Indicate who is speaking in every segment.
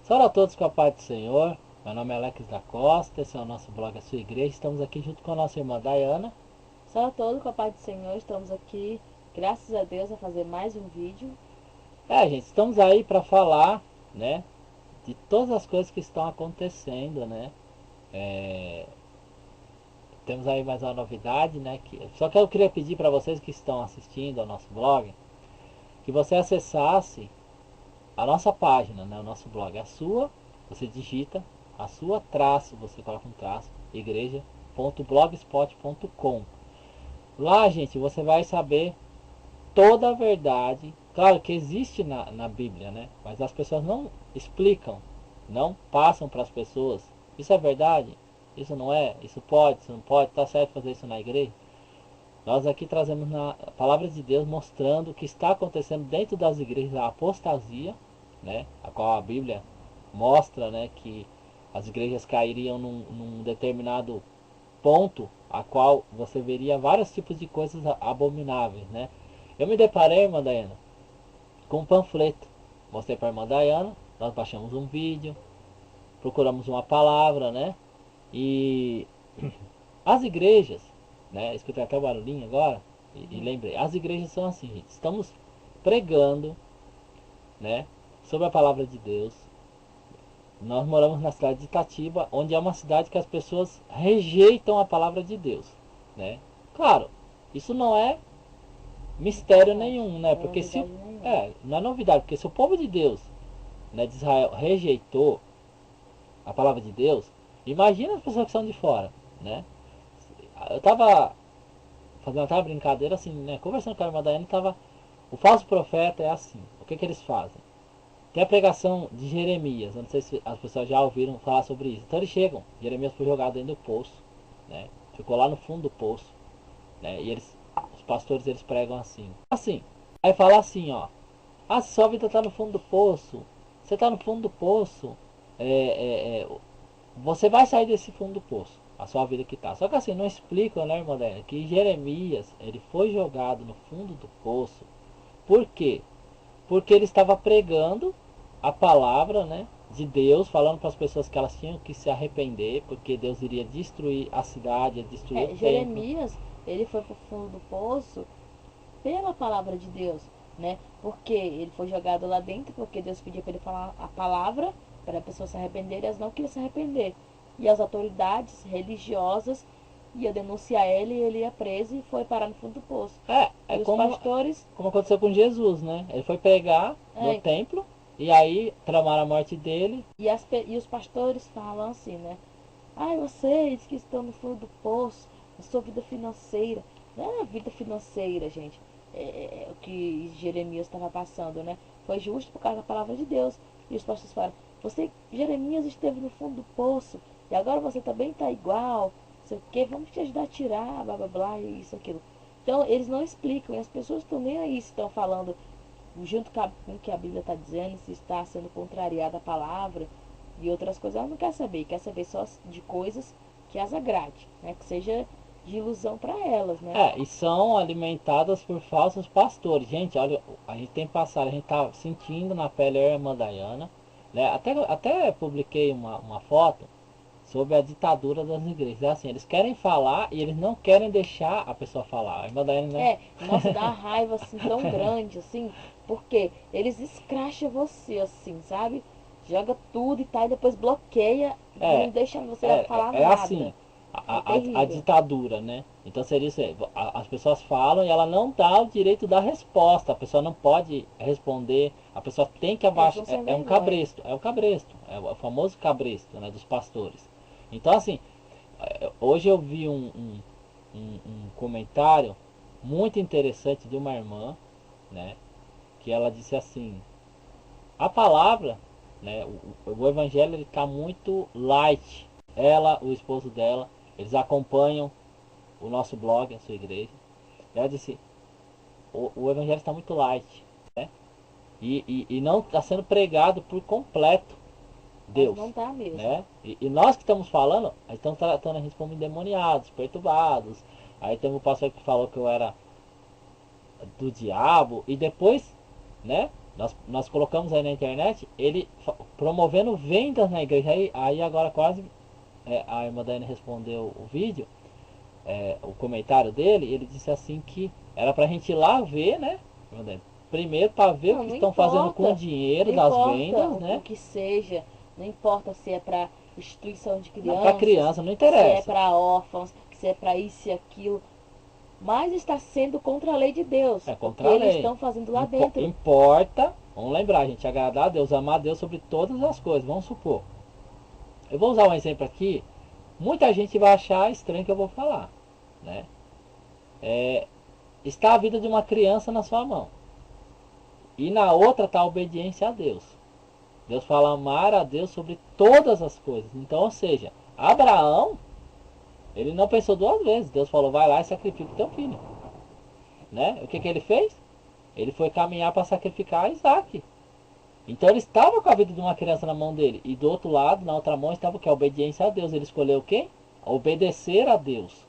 Speaker 1: Salve a todos com a paz do Senhor. Meu nome é Alex da Costa, esse é o nosso blog A Sua Igreja. Estamos aqui junto com a nossa irmã Dayana.
Speaker 2: Salve a todos com a paz do Senhor, estamos aqui, graças a Deus, a fazer mais um vídeo.
Speaker 1: Gente, estamos aí para falar, né, de todas as coisas que estão acontecendo, né. Temos aí mais uma novidade, né, só que eu queria pedir para vocês que estão assistindo ao nosso blog, que você acessasse a nossa página, né, o nosso blog, você digita a sua traço, você coloca um traço, igreja.blogspot.com. Lá, gente, você vai saber toda a verdade. Claro que existe na Bíblia, né? Mas as pessoas não explicam, não passam para as pessoas. Isso é verdade? Isso não é? Isso pode? Isso não pode? Tá certo fazer isso na igreja? Nós aqui trazemos na palavra de Deus mostrando o que está acontecendo dentro das igrejas, a apostasia, né? A qual a Bíblia mostra, né, que as igrejas cairiam num determinado ponto a qual você veria vários tipos de coisas abomináveis, né? Eu me deparei, irmã Dayana, com um panfleto. Mostrei para a irmã Dayana, nós baixamos um vídeo, procuramos uma palavra, né? E as igrejas, né? Escutei até o barulhinho agora e lembrei. As igrejas são assim, gente. Estamos pregando, né? Sobre a palavra de Deus. Nós moramos na cidade de Itatiba, onde é uma cidade que as pessoas rejeitam a palavra de Deus, né? Claro, isso não é mistério
Speaker 2: Novidade,
Speaker 1: nenhum, né?
Speaker 2: não é
Speaker 1: Porque se
Speaker 2: novidade nenhuma.
Speaker 1: não é novidade, porque se o povo de Deus, né, de Israel rejeitou a palavra de Deus, imagina as pessoas que são de fora, né? Eu tava fazendo até uma brincadeira assim, né? Conversando com a irmã Daiane, tava o falso profeta é assim. O que eles fazem? Tem a pregação de Jeremias, eu não sei se as pessoas já ouviram falar sobre isso. Então eles chegam, Jeremias foi jogado dentro do poço, né? Ficou lá no fundo do poço, né? E os pastores eles pregam assim, aí fala assim, ó, ah, se sua vida está no fundo do poço, você está no fundo do poço, é, você vai sair desse fundo do poço, a sua vida que está. Só que assim, não explicam, né, irmã Débora, que Jeremias, ele foi jogado no fundo do poço. Por quê? Porque ele estava pregando a palavra, né, de Deus, falando para as pessoas que elas tinham que se arrepender, porque Deus iria destruir a cidade, ia destruir o templo.
Speaker 2: Jeremias, ele foi para o fundo do poço pela palavra de Deus, né? Porque ele foi jogado lá dentro, porque Deus pedia para ele falar a palavra, para a pessoa se arrepender, e elas não queriam se arrepender. E as autoridades religiosas iam denunciar ele, e ele ia preso e foi parar no fundo do poço.
Speaker 1: É
Speaker 2: E os
Speaker 1: como,
Speaker 2: pastores,
Speaker 1: como aconteceu com Jesus, né? Ele foi pregar no
Speaker 2: é,
Speaker 1: templo e aí tramaram a morte dele.
Speaker 2: e os pastores falam assim, né? Ai, vocês que estão no fundo do poço, a sua vida financeira. Não é a vida financeira, gente. É o que Jeremias estava passando, né? Foi justo por causa da palavra de Deus. E os pastores falaram, você, Jeremias, esteve no fundo do poço, e agora você também está igual, não sei o que, vamos te ajudar a tirar, blá blá blá, isso, aquilo. Então, eles não explicam, e as pessoas estão nem aí se estão falando junto com o que a Bíblia está dizendo, se está sendo contrariada a palavra e outras coisas, ela não quer saber só de coisas que as agrade, né? Que seja de ilusão para elas, né?
Speaker 1: E são alimentadas por falsos pastores. Gente, olha, a gente tem passado, a gente tá sentindo na pele a irmã Dayana, né? Até publiquei uma foto sobre a ditadura das igrejas. É assim, eles querem falar e eles não querem deixar a pessoa falar. A irmã Dayana, né?
Speaker 2: Nossa, dá uma raiva assim tão grande assim, porque eles escracham você assim, sabe? Joga tudo e tal, e depois bloqueia e
Speaker 1: É,
Speaker 2: não deixa você falar
Speaker 1: é assim,
Speaker 2: nada. É
Speaker 1: a
Speaker 2: terrível.
Speaker 1: ditadura, né? Então seria isso aí, as pessoas falam e ela não dá o direito da resposta, a pessoa não pode responder, a pessoa tem que
Speaker 2: Eles
Speaker 1: abaixar,
Speaker 2: vão sem
Speaker 1: é um
Speaker 2: vergonha.
Speaker 1: cabresto, é o famoso cabresto, né, dos pastores. Então assim, hoje eu vi um comentário muito interessante de uma irmã, né, que ela disse assim, a palavra, né, o evangelho ele está muito light. Ela, o esposo dela, eles acompanham o nosso blog, a sua igreja. Ela disse, o evangelho está muito light, né? E não está sendo pregado por completo
Speaker 2: Mas
Speaker 1: Deus,
Speaker 2: não tá mesmo.
Speaker 1: né? E nós que estamos falando, estamos tratando a gente como endemoniados, perturbados. Aí teve um pastor que falou que eu era do diabo e depois, né? Nós colocamos aí na internet, ele promovendo vendas na igreja. Aí agora quase a irmã Daiane respondeu o vídeo, o comentário dele. Ele disse assim que era pra gente ir lá ver, né, irmã Daiane? Primeiro para ver o
Speaker 2: Não,
Speaker 1: que
Speaker 2: não
Speaker 1: estão fazendo com o
Speaker 2: importa.
Speaker 1: dinheiro
Speaker 2: Não
Speaker 1: das
Speaker 2: importa
Speaker 1: vendas,
Speaker 2: o
Speaker 1: né?
Speaker 2: que seja. Não importa se é para instituição de
Speaker 1: Não, para
Speaker 2: crianças,
Speaker 1: criança não
Speaker 2: se é
Speaker 1: interessa.
Speaker 2: para órfãos, se é para isso e aquilo. Mas está sendo contra a lei de Deus.
Speaker 1: É
Speaker 2: O que
Speaker 1: contra a
Speaker 2: eles
Speaker 1: lei.
Speaker 2: estão fazendo lá dentro.
Speaker 1: Importa, vamos lembrar, gente, agradar a Deus, amar a Deus sobre todas as coisas. Vamos supor. Eu vou usar um exemplo aqui. Muita gente vai achar estranho que eu vou falar, né? Está a vida de uma criança na sua mão. E na outra está a obediência a Deus. Deus fala amar a Deus sobre todas as coisas. Então, ou seja, Abraão, ele não pensou duas vezes. Deus falou, vai lá e sacrifica o teu filho. Né? O que ele fez? Ele foi caminhar para sacrificar Isaac. Então ele estava com a vida de uma criança na mão dele. E do outro lado, na outra mão, estava o que? A obediência a Deus. Ele escolheu quem? Obedecer a Deus.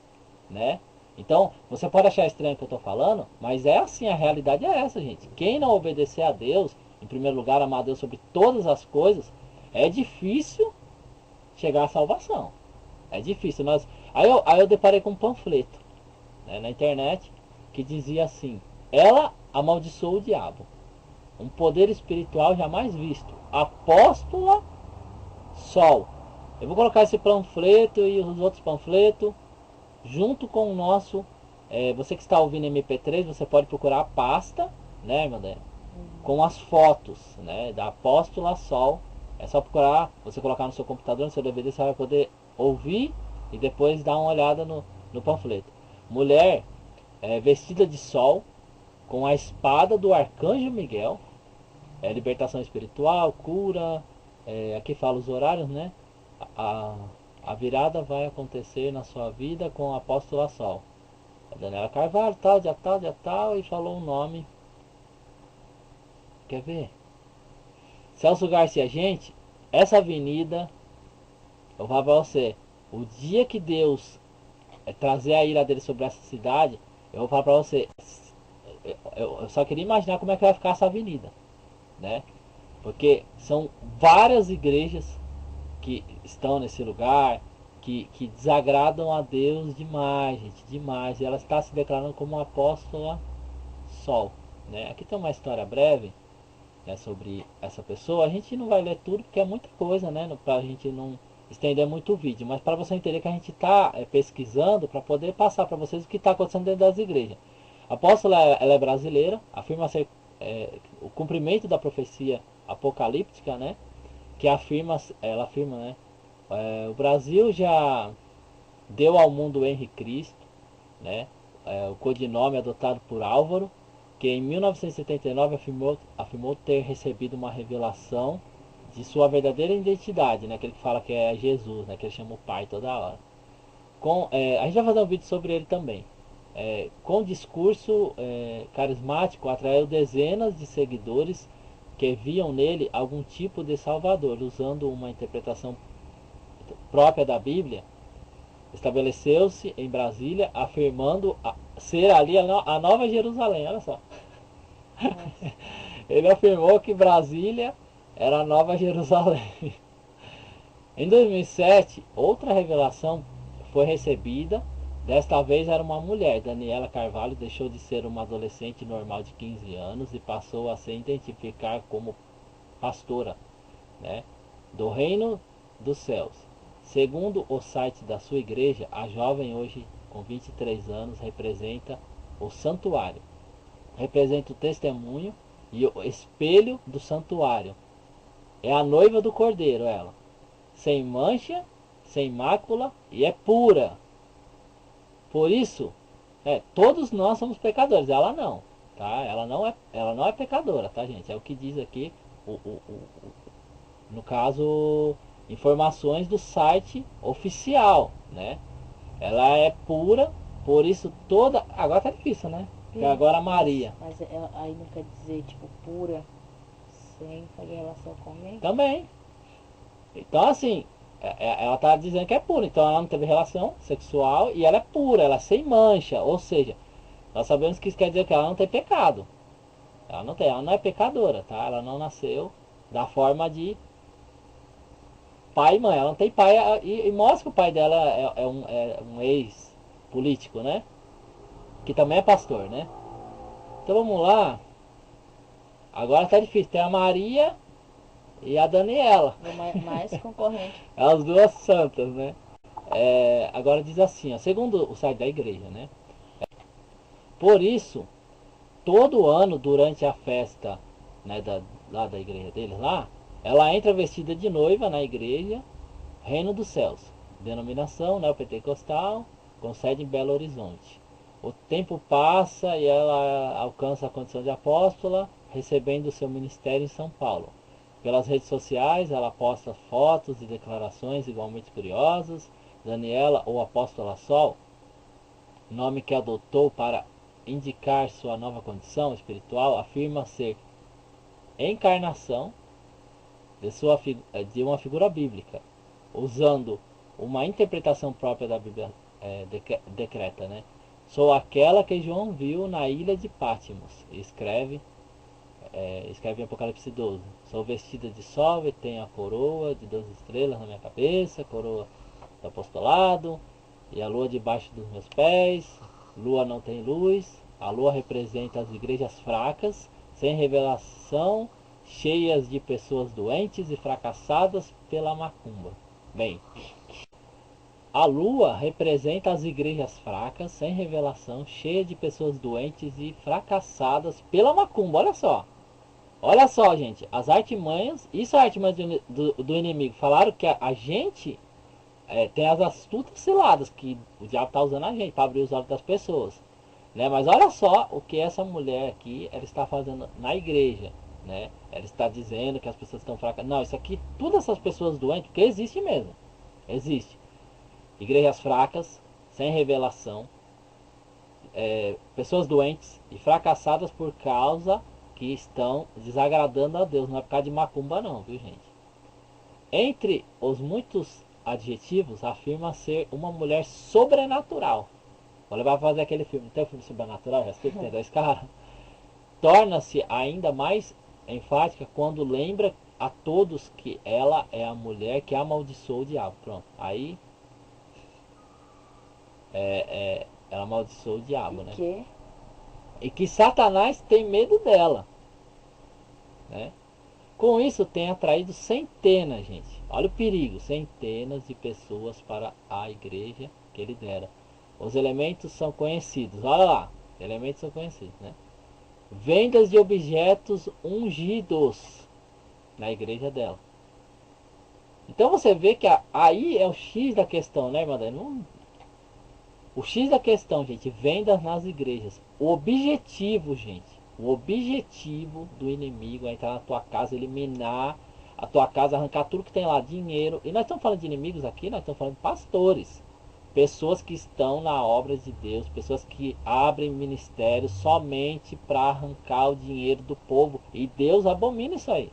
Speaker 1: Né? Então, você pode achar estranho o que eu estou falando, mas é assim, a realidade é essa, gente. Quem não obedecer a Deus, em primeiro lugar, amar a Deus sobre todas as coisas, é difícil chegar à salvação. É difícil. Aí eu deparei com um panfleto, né, na internet que dizia assim: ela amaldiçoou o diabo. Um poder espiritual jamais visto. Apóstola Sol. Eu vou colocar esse panfleto e os outros panfletos junto com o nosso. Você que está ouvindo MP3, você pode procurar a pasta, né, irmã Dé? Com as fotos, né, da Apóstola Sol. É só procurar, você colocar no seu computador, no seu DVD, você vai poder ouvir e depois dar uma olhada no panfleto. Mulher vestida de sol, com a espada do Arcanjo Miguel, libertação espiritual, cura, aqui fala os horários, né? A, a virada vai acontecer na sua vida com o apóstolo Sol. A Daniela Carvalho, tal, dia tal, e falou um nome. Quer ver? Celso Garcia, gente, essa avenida, eu vou falar pra você, o dia que Deus trazer a ira dele sobre essa cidade, eu vou falar pra você, eu só queria imaginar como é que vai ficar essa avenida, né? Porque são várias igrejas que estão nesse lugar, que desagradam a Deus demais, gente, demais. E ela está se declarando como uma apóstola Sol. Né? Aqui tem uma história breve, né, sobre essa pessoa. A gente não vai ler tudo porque é muita coisa, né? Para a gente não estender muito o vídeo. Mas para você entender que a gente está pesquisando para poder passar para vocês o que está acontecendo dentro das igrejas. A apóstola ela é brasileira, afirma ser o cumprimento da profecia apocalíptica, né? Que ela afirma, né? O Brasil já deu ao mundo o Henri Cristo, né? O codinome adotado por Álvaro, que em 1979 afirmou ter recebido uma revelação de sua verdadeira identidade, né? Aquele que fala que é Jesus, né? Que ele chama o Pai toda hora. A gente vai fazer um vídeo sobre ele também. Com discurso carismático, atraiu dezenas de seguidores que viam nele algum tipo de salvador, usando uma interpretação própria da Bíblia. Estabeleceu-se em Brasília, afirmando ser ali a Nova Jerusalém. Olha só.
Speaker 2: Nossa.
Speaker 1: Ele afirmou que Brasília era a Nova Jerusalém. Em 2007, outra revelação foi recebida. Desta vez era uma mulher. Daniela Carvalho deixou de ser uma adolescente normal de 15 anos e passou a se identificar como pastora, né, do Reino dos Céus. Segundo o site da sua igreja, a jovem, hoje com 23 anos, representa o santuário. Representa o testemunho e o espelho do santuário. É a noiva do Cordeiro, ela. Sem mancha, sem mácula e é pura. Por isso, todos nós somos pecadores. Ela não, tá? Ela não é pecadora, tá, gente? É o que diz aqui, no caso, informações do site oficial, né? Ela é pura, por isso toda. Agora tá difícil, né? Porque agora Maria.
Speaker 2: Mas aí não quer dizer, tipo, pura, sem fazer relação com alguém?
Speaker 1: Também. Então, assim, ela tá dizendo que é pura. Então, ela não teve relação sexual e ela é pura, ela é sem mancha. Ou seja, nós sabemos que isso quer dizer que ela não tem pecado. Ela não é pecadora, tá? Ela não nasceu da forma de pai e mãe. Ela não tem pai e mostra que o pai dela é um ex-político, né? Que também é pastor, né? Então vamos lá. Agora tá difícil. Tem a Maria e a Daniela.
Speaker 2: Mais concorrente.
Speaker 1: As duas santas, né? Agora diz assim, ó, segundo o site da igreja, né? Por isso, todo ano durante a festa, né, lá da igreja deles lá, ela entra vestida de noiva na igreja Reino dos Céus, denominação neopentecostal, com sede em Belo Horizonte. O tempo passa e ela alcança a condição de apóstola, recebendo seu ministério em São Paulo. Pelas redes sociais, ela posta fotos e declarações igualmente curiosas. Daniela, ou Apóstola Sol, nome que adotou para indicar sua nova condição espiritual, afirma ser encarnação de uma figura bíblica, usando uma interpretação própria da Bíblia, decreta, né? Sou aquela que João viu na ilha de Patmos, escreve em Apocalipse 12. Sou vestida de sol e tenho a coroa de 12 estrelas na minha cabeça, coroa do apostolado, e a lua debaixo dos meus pés. Lua não tem luz. A lua representa as igrejas fracas, sem revelação, cheias de pessoas doentes e fracassadas pela macumba. Bem, a lua representa as igrejas fracas, sem revelação, cheias de pessoas doentes e fracassadas pela macumba. Olha só. Olha só, gente. As artimanhas, isso é artimanhas do inimigo. Falaram que a gente tem as astutas ciladas que o diabo está usando a gente para abrir os olhos das pessoas. Né? Mas olha só o que essa mulher aqui ela está fazendo na igreja. Né? Ela está dizendo que as pessoas estão fracas. Não, isso aqui, todas essas pessoas doentes, porque existe mesmo. Existe. Igrejas fracas, sem revelação, pessoas doentes e fracassadas por causa que estão desagradando a Deus. Não é por causa de macumba não, viu gente? Entre os muitos adjetivos, afirma ser uma mulher sobrenatural. Vou levar para fazer aquele filme. Não tem o filme Sobrenatural? Já sei que tem dois caras. Torna-se ainda mais enfática quando lembra a todos que ela é a mulher que amaldiçoou o diabo. Pronto. Aí ela amaldiçoou o diabo, né?
Speaker 2: Que?
Speaker 1: E que Satanás tem medo dela. Né? Com isso tem atraído centenas, gente. Olha o perigo, centenas de pessoas para a igreja que ele dera. Os elementos são conhecidos. Olha lá, elementos são conhecidos, né? Vendas de objetos ungidos na igreja dela. Então você vê que aí é o X da questão, né, irmã? O X da questão, gente, vendas nas igrejas. O objetivo, gente, o objetivo do inimigo é entrar na tua casa, eliminar a tua casa, arrancar tudo que tem lá, dinheiro. E nós estamos falando de inimigos aqui, nós estamos falando de pastores. Pessoas que estão na obra de Deus, pessoas que abrem ministérios somente para arrancar o dinheiro do povo. E Deus abomina isso aí.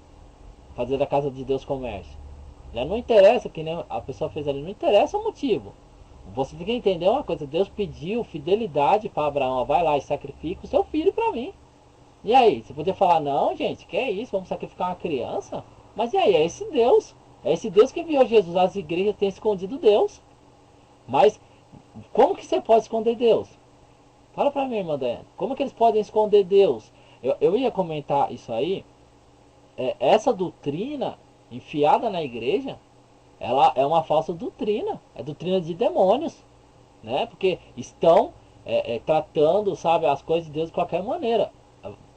Speaker 1: Fazer da casa de Deus comércio. Não interessa, que nem a pessoa fez ali, não interessa o motivo. Você tem que entender uma coisa, Deus pediu fidelidade para Abraão, vai lá e sacrifica o seu filho para mim. E aí, você podia falar, não gente, que é isso, vamos sacrificar uma criança? Mas e aí, é esse Deus que enviou Jesus. As igrejas têm escondido Deus. Mas como que você pode esconder Deus? Fala para mim, irmã Daiane, como que eles podem esconder Deus? Eu ia comentar isso aí, essa doutrina enfiada na igreja, ela é uma falsa doutrina, é doutrina de demônios, né? Porque estão tratando, sabe, as coisas de Deus de qualquer maneira.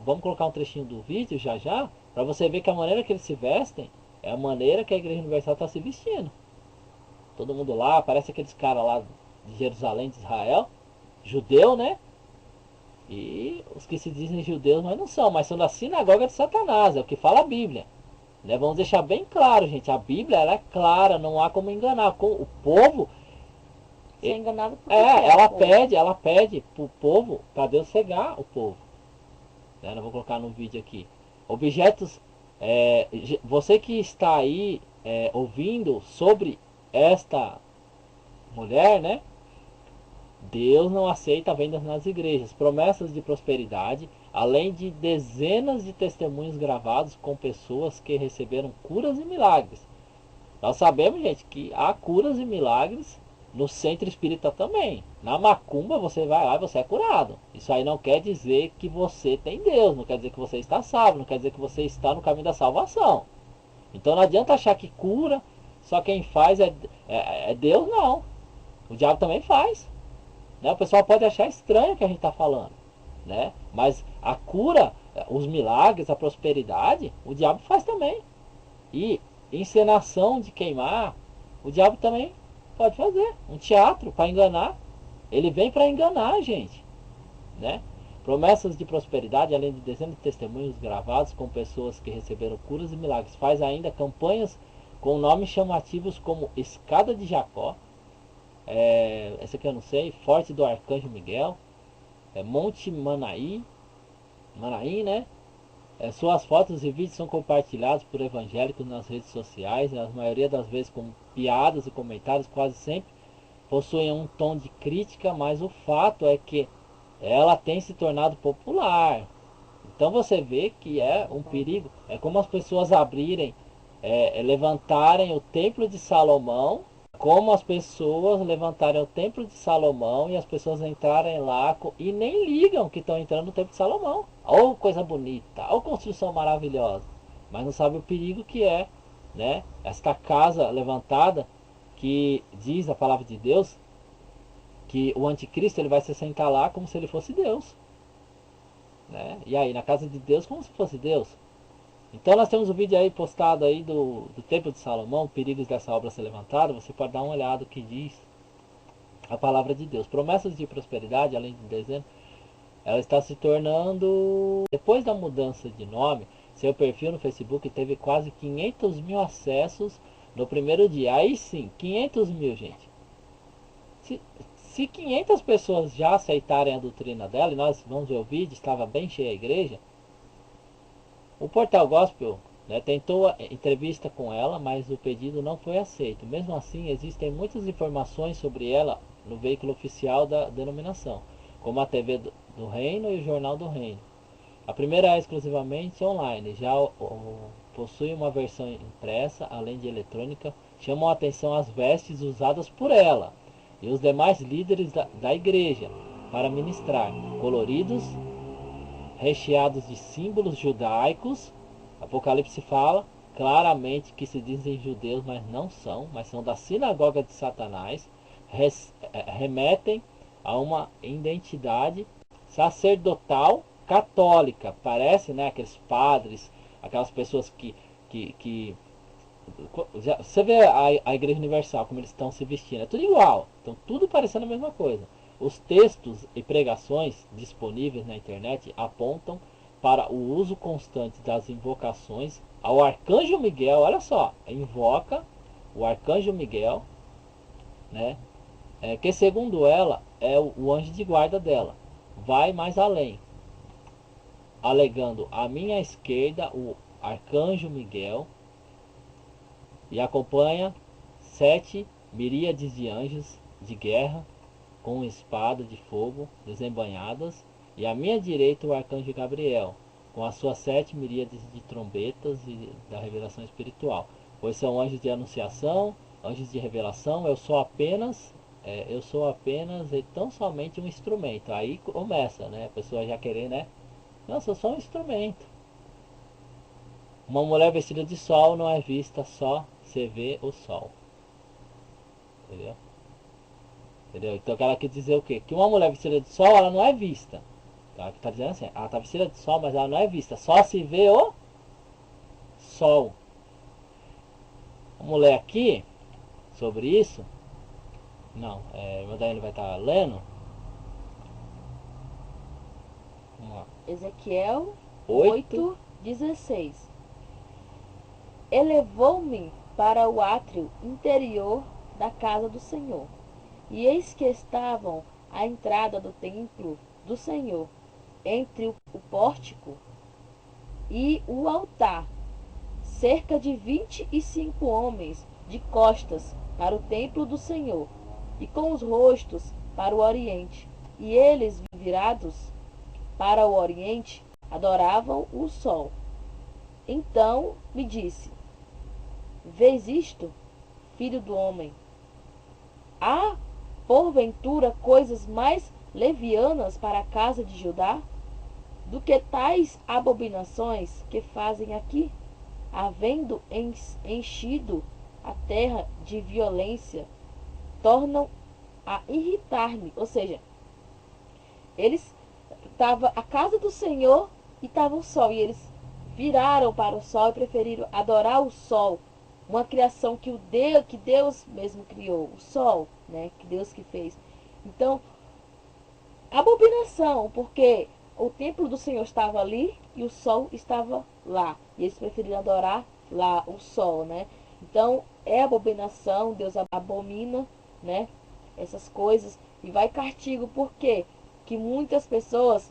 Speaker 1: Vamos colocar um trechinho do vídeo já, para você ver que a maneira que eles se vestem é a maneira que a Igreja Universal está se vestindo. Todo mundo lá, parece aqueles caras lá de Jerusalém, de Israel, judeu, né? E os que se dizem judeus, mas não são, mas são da sinagoga de Satanás, é o que fala a Bíblia. Né? Vamos deixar bem claro, gente, a Bíblia ela é clara, não há como enganar. O povo,
Speaker 2: Ser enganado por
Speaker 1: ela pede pro povo, para Deus cegar o povo. Né? Não vou colocar no vídeo aqui. Objetos, você que está aí ouvindo sobre esta mulher, né? Deus não aceita vendas nas igrejas, promessas de prosperidade, além de dezenas de testemunhos gravados com pessoas que receberam curas e milagres. Nós sabemos, gente, que há curas e milagres no centro espírita também. Na macumba você vai lá e você é curado. Isso aí não quer dizer que você tem Deus, não quer dizer que você está salvo, não quer dizer que você está no caminho da salvação. Então não adianta achar que cura, só quem faz é Deus, não. O diabo também faz. Né? O pessoal pode achar estranho o que a gente está falando. Né? Mas a cura, os milagres, a prosperidade, o diabo faz também. E encenação de queimar, o diabo também pode fazer. Um teatro para enganar. Ele vem para enganar a gente. Né? Promessas de prosperidade, além de dezenas de testemunhos gravados com pessoas que receberam curas e milagres. Faz ainda campanhas com nomes chamativos como Escada de Jacó, essa aqui eu não sei, Forte do Arcanjo Miguel, Monte Manaí, né? Suas fotos e vídeos são compartilhados por evangélicos nas redes sociais, a maioria das vezes com piadas e comentários, quase sempre possuem um tom de crítica, mas o fato é que ela tem se tornado popular. Então você vê que é um perigo. É como as pessoas abrirem, levantarem o templo de Salomão, como as pessoas levantarem o templo de Salomão e as pessoas entrarem lá e nem ligam que estão entrando no templo de Salomão. Ou coisa bonita, ou construção maravilhosa, mas não sabe o perigo que é, né? Esta casa levantada, que diz a palavra de Deus que o anticristo ele vai se sentar lá como se ele fosse Deus, né? E aí na casa de Deus como se fosse Deus. Então nós temos um vídeo aí postado aí do Templo de Salomão, perigos dessa obra ser levantada. Você pode dar uma olhada o que diz a palavra de Deus. Promessas de prosperidade, além de dezembro, ela está se tornando, depois da mudança de nome, seu perfil no Facebook teve quase 500 mil acessos no primeiro dia. Aí sim, 500 mil, gente. Se 500 pessoas já aceitarem a doutrina dela, e nós vamos ver o vídeo, estava bem cheia a igreja, o Portal Gospel, né, tentou entrevista com ela, mas o pedido não foi aceito. Mesmo assim, existem muitas informações sobre ela no veículo oficial da denominação, como a TV do Reino e o Jornal do Reino. A primeira é exclusivamente online, já possui uma versão impressa, além de eletrônica. Chamam a atenção as vestes usadas por ela e os demais líderes da igreja para ministrar, coloridos, recheados de símbolos judaicos. Apocalipse fala claramente que se dizem judeus, mas não são, mas são da sinagoga de Satanás. Remetem a uma identidade sacerdotal católica. Parece, né, aqueles padres, aquelas pessoas que você vê a Igreja Universal, como eles estão se vestindo, é tudo igual, estão tudo parecendo a mesma coisa. Os textos e pregações disponíveis na internet apontam para o uso constante das invocações ao Arcanjo Miguel. Olha só, invoca o Arcanjo Miguel, né? Que segundo ela é o anjo de guarda dela. Vai mais além, alegando à minha esquerda o Arcanjo Miguel, e acompanha 7 miríades de anjos de guerra com espada de fogo desembanhadas, e à minha direita o arcanjo Gabriel, com as suas 7 miríades de trombetas e da revelação espiritual, pois são anjos de anunciação, anjos de revelação. Eu sou apenas e tão somente um instrumento. Aí começa, né? A pessoa já querer, né? Nossa, eu sou um instrumento. Uma mulher vestida de sol não é vista, só se vê o sol. Entendeu? Entendeu? Então ela quer dizer o quê? Que uma mulher vestida de sol, ela não é vista. Ela está dizendo assim, ela está vestida de sol, mas ela não é vista. Só se vê o sol. A mulher aqui, sobre isso, não, o Daniel vai estar lendo. Vamos lá.
Speaker 2: Ezequiel
Speaker 1: 8.
Speaker 2: 8:16. Elevou-me para o átrio interior da casa do Senhor, e eis que estavam à entrada do templo do Senhor, entre o pórtico e o altar, cerca de 25 homens de costas para o templo do Senhor, e com os rostos para o oriente. E eles, virados para o oriente, adoravam o sol. Então me disse: vês isto? filho do homem. Há, porventura, coisas mais levianas para a casa de Judá do que tais abominações que fazem aqui, havendo enchido a terra de violência, tornam a irritar-me. Ou seja, eles estava a casa do Senhor e estava o sol, e eles viraram para o sol e preferiram adorar o sol, uma criação que Deus mesmo criou, o sol, né, que Deus que fez. Então, abominação, porque o templo do Senhor estava ali e o sol estava lá, e eles preferiram adorar lá o sol, né? Então, é abominação, Deus abomina, né, essas coisas, e vai castigo. Por quê? Que muitas pessoas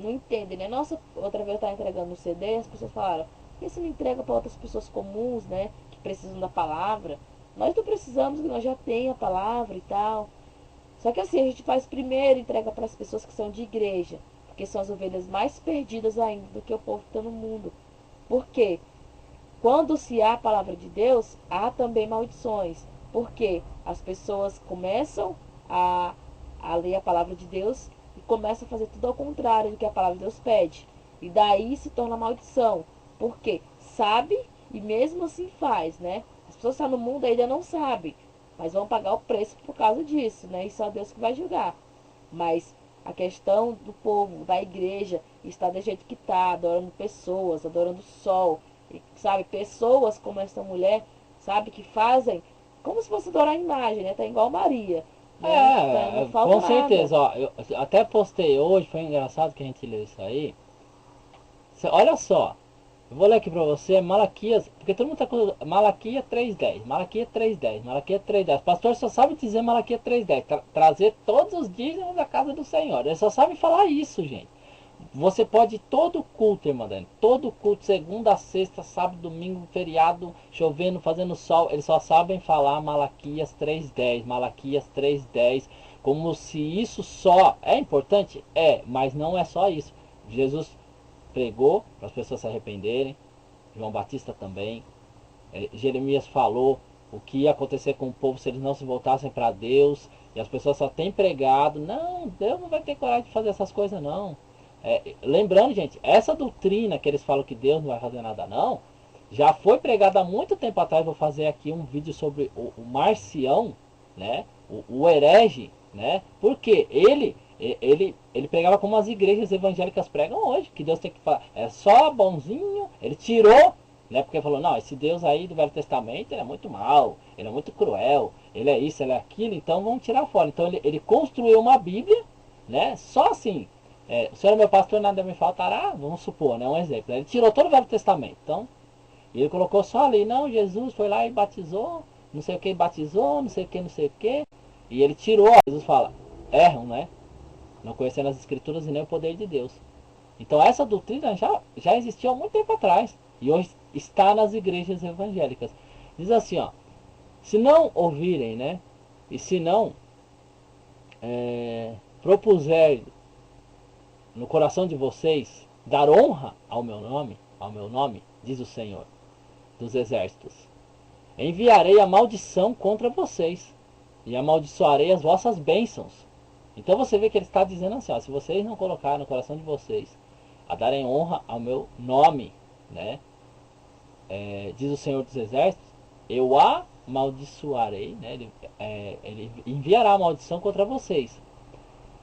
Speaker 2: não entendem, né? Nossa, outra vez eu estava entregando um CD, as pessoas falaram: por que você não entrega para outras pessoas comuns, né? Que precisam da palavra? Nós não precisamos, nós já tem a palavra e tal. Só que assim, a gente faz primeiro, entrega para as pessoas que são de igreja, porque são as ovelhas mais perdidas ainda do que o povo que está no mundo. Por quê? Quando se há a palavra de Deus, há também maldições. Porque as pessoas começam a ler a palavra de Deus e começam a fazer tudo ao contrário do que a palavra de Deus pede. E daí se torna maldição. Porque sabe e mesmo assim faz, né? As pessoas que estão no mundo ainda não sabem, mas vão pagar o preço por causa disso, né? E só Deus que vai julgar. Mas a questão do povo, da igreja, está do jeito que está, adorando pessoas, adorando o sol, e, sabe? Pessoas como essa mulher, sabe? Que fazem como se fosse adorar a imagem, né? Tá igual Maria, né? Tá, não falta
Speaker 1: Com
Speaker 2: nada.
Speaker 1: certeza, ó, eu até postei hoje, foi engraçado que a gente leu isso aí. Olha só, eu vou ler aqui pra você, Malaquias, porque todo mundo tá com Malaquias 3:10, Malaquias 3:10, Malaquias 3:10. O pastor só sabe dizer Malaquias 3:10, trazer todos os dízimos da casa do Senhor. Ele só sabe falar isso, gente. Você pode ir todo culto, irmã Dani, todo culto, segunda a sexta, sábado, domingo, feriado, chovendo, fazendo sol, eles só sabem falar Malaquias 3:10, Malaquias 3:10, como se isso só é importante? É, mas não é só isso. Jesus pregou para as pessoas se arrependerem, João Batista também, Jeremias falou o que ia acontecer com o povo se eles não se voltassem para Deus, e as pessoas só têm pregado: não, Deus não vai ter coragem de fazer essas coisas não. Lembrando, gente, essa doutrina que eles falam que Deus não vai fazer nada não, já foi pregada há muito tempo atrás. Vou fazer aqui um vídeo sobre o Marcião, né, o herege, né, porque ele pregava como as igrejas evangélicas pregam hoje, que Deus tem que falar, é só bonzinho. Ele tirou, né, porque falou: não, esse Deus aí do Velho Testamento, ele é muito mau, ele é muito cruel, ele é isso, ele é aquilo, então vamos tirar fora. Então ele construiu uma Bíblia, né, só assim, o Senhor é meu pastor, nada me faltará, vamos supor, né, um exemplo, né? Ele tirou todo o Velho Testamento, então ele colocou só ali: não, Jesus foi lá e batizou, não sei o que, batizou, não sei o que, não sei o que, e ele tirou. Jesus fala: erram, né, não conhecendo as escrituras e nem o poder de Deus. Então essa doutrina já existia há muito tempo atrás e hoje está nas igrejas evangélicas. Diz assim, ó: se não ouvirem, né, e se não propuser no coração de vocês dar honra ao meu nome, diz o Senhor dos exércitos, enviarei a maldição contra vocês e amaldiçoarei as vossas bênçãos. Então você vê que ele está dizendo assim, ó: se vocês não colocarem no coração de vocês a darem honra ao meu nome, né, diz o Senhor dos exércitos, eu amaldiçoarei, né, ele enviará a maldição contra vocês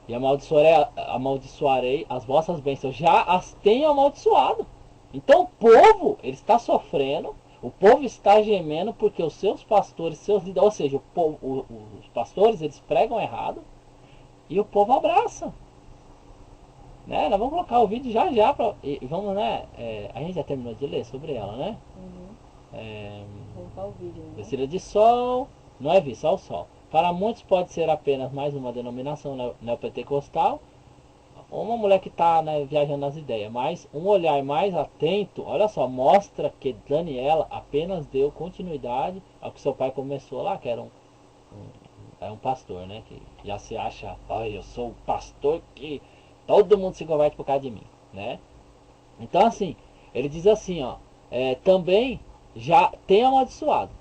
Speaker 1: e amaldiçoarei as vossas bênçãos. Já as tenho amaldiçoado. Então o povo, ele está sofrendo, o povo está gemendo porque os seus pastores, seus líderes, ou seja, os pastores, eles pregam errado e o povo abraça. Né? Nós vamos colocar o vídeo já já e vamos, né? A gente já terminou de ler sobre ela, né?
Speaker 2: Uhum.
Speaker 1: É,
Speaker 2: Vou colocar o vídeo, né?
Speaker 1: Vestida de sol, não é vi, só o sol. Para muitos pode ser apenas mais uma denominação neopentecostal, uma mulher que está, né, viajando nas ideias, mas um olhar mais atento, olha só, mostra que Daniela apenas deu continuidade ao que seu pai começou lá, que era um pastor, né, que já se acha: olha, eu sou o pastor que todo mundo se converte por causa de mim, né? Então assim, ele diz assim, ó: também já tem amaldiçoado.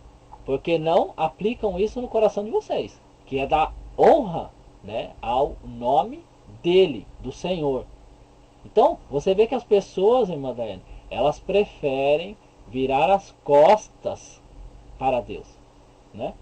Speaker 1: porque não aplicam isso no coração de vocês, que é dar honra, né, ao nome dele, do Senhor. Então, você vê que as pessoas, irmã Daiane, elas preferem virar as costas para Deus, né?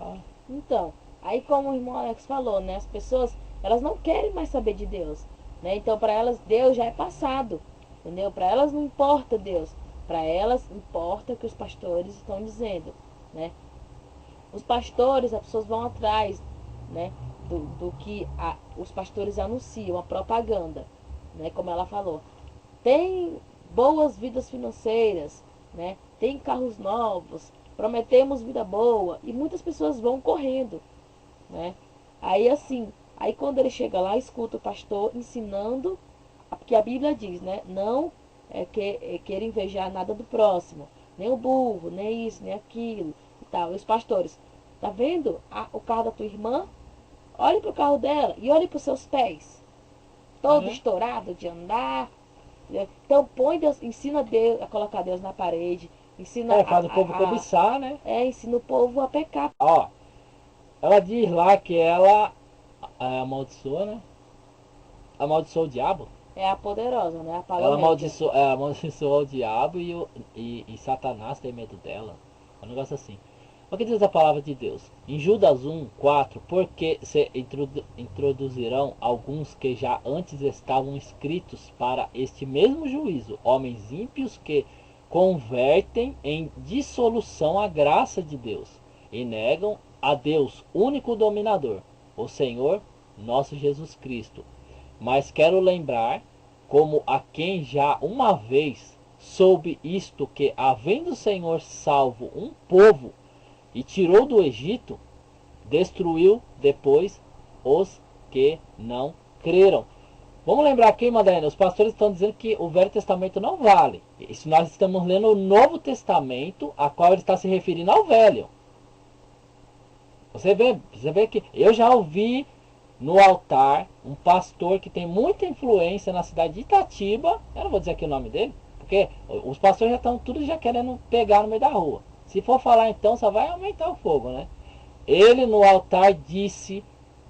Speaker 1: Ah,
Speaker 2: Então, aí como o irmão Alex falou, né? As pessoas, elas não querem mais saber de Deus, né? Então, para elas, Deus já é passado, entendeu? Para elas não importa Deus. Para elas importa o que os pastores estão dizendo, né? Os pastores, as pessoas vão atrás, né? Do que os pastores anunciam, a propaganda, né? Como ela falou. Tem boas vidas financeiras, né? Tem carros novos, prometemos vida boa, e muitas pessoas vão correndo, né? Aí assim, aí quando ele chega lá, escuta o pastor ensinando, porque a Bíblia diz, né? Não querer invejar nada do próximo, nem o burro, nem isso, nem aquilo e tal. E os pastores, tá vendo o carro da tua irmã? Olhe pro carro dela e olhe pros seus pés, todo
Speaker 1: é,
Speaker 2: estourado de andar. Então põe Deus, ensina Deus a colocar Deus na parede, ensina
Speaker 1: faz o povo cobiçar, né?
Speaker 2: ensina o povo a pecar.
Speaker 1: Ó, ela diz lá que ela amaldiçoa, né? Amaldiçoa o diabo.
Speaker 2: É a poderosa, né? A
Speaker 1: Ela
Speaker 2: Pagamédia.
Speaker 1: amaldiçoa o diabo e Satanás tem medo dela. É um negócio assim. O que diz a palavra de Deus? Em Judas 1, 4, porque se introduzirão alguns que já antes estavam escritos para este mesmo juízo, homens ímpios que convertem em dissolução a graça de Deus e negam a Deus, único dominador, o Senhor nosso Jesus Cristo. Mas quero lembrar, como a quem já uma vez soube isto, que havendo o Senhor salvo um povo e tirou do Egito, destruiu depois os que não creram. Vamos lembrar aqui, Madalena, os pastores estão dizendo que o Velho Testamento não vale. Isso nós estamos lendo o Novo Testamento, a qual ele está se referindo ao Velho. Você vê que eu já ouvi no altar um pastor que tem muita influência na cidade de Itatiba. Eu não vou dizer aqui o nome dele, porque os pastores já estão tudo já querendo pegar no meio da rua. Se for falar então, só vai aumentar o fogo, né? Ele no altar disse